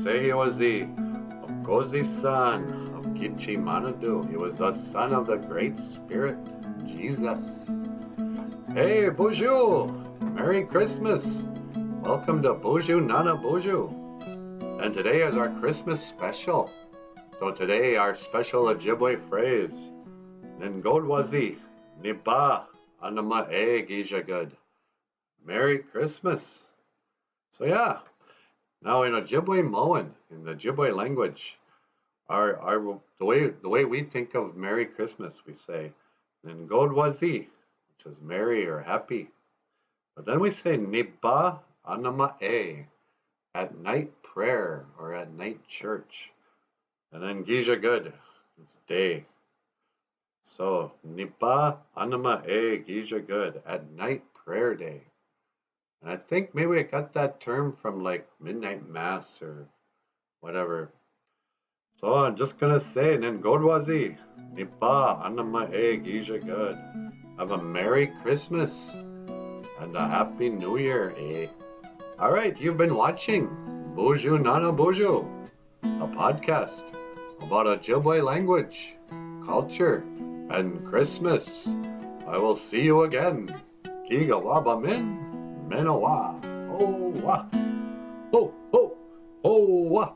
say he was the Okozi son of Gichi. He was the son of the Great Spirit, Jesus. Hey, BOOZHOO! Merry Christmas! Welcome to BOOZHOO Nana BOOZHOO. And today is our Christmas special. So today our special Ojibwe phrase, Ningodwaazi, niibaa, anama'e, giizhigad. Merry Christmas. So yeah, now in Ojibwe Moan, in the Ojibwe language, the way we think of Merry Christmas, we say Ningodwaazi, which is merry or happy. But then we say niibaa, anama'e, at night prayer or at night church. And then giizhigad, it's day. So niibaa, anama'e, giizhigad, at night prayer day. And I think maybe I got that term from like midnight mass or whatever. So I'm just gonna say Ningodwaazi, niibaa, anama'e, giizhigad. Have a Merry Christmas and a Happy New Year, eh? Alright, you've been watching BOOZHOO Nana BOOZHOO, a podcast about Ojibwe language, culture, and Christmas. I will see you again. Kiga min, Menowa. Ho, wa. Ho, ho, ho, wa.